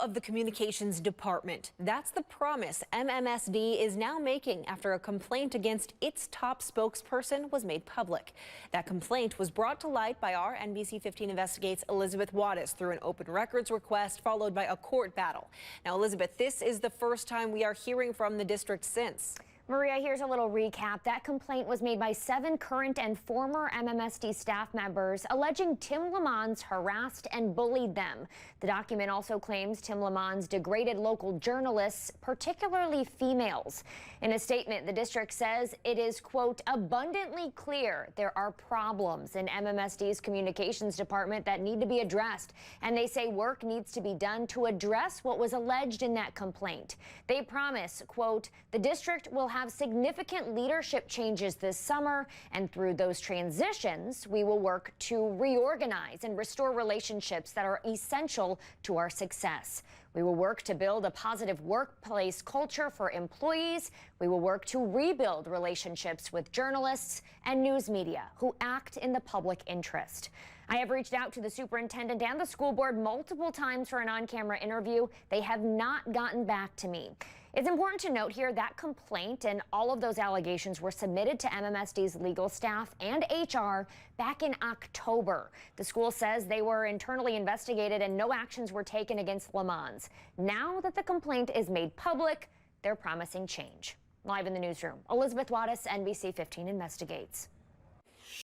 of the communications department. That's the promise MMSD is now making after a complaint against its top spokesperson was made public. That complaint was brought to light by our NBC 15 Investigates Elizabeth Wattis through an open records request followed by a court battle. Now, Elizabeth, this is the first time we are hearing from the district since. Maria, here's a little recap. That complaint was made by 7 current and former MMSD staff members alleging Tim Lamons harassed and bullied them. The document also claims Tim Lamons degraded local journalists, particularly females. In a statement, the district says it is, quote, abundantly clear there are problems in MMSD's communications department that need to be addressed. And they say work needs to be done to address what was alleged in that complaint. They promise, quote, the district will have significant leadership changes this summer, and through those transitions, we will work to reorganize and restore relationships that are essential to our success. We will work to build a positive workplace culture for employees. We will work to rebuild relationships with journalists and news media who act in the public interest. I have reached out to the superintendent and the school board multiple times for an on-camera interview. They have not gotten back to me. It's important to note here that complaint and all of those allegations were submitted to MMSD's legal staff and HR back in October. The school says they were internally investigated and no actions were taken against Lamons. Now that the complaint is made public, they're promising change. Live in the newsroom, Elizabeth Wattis, NBC 15 Investigates.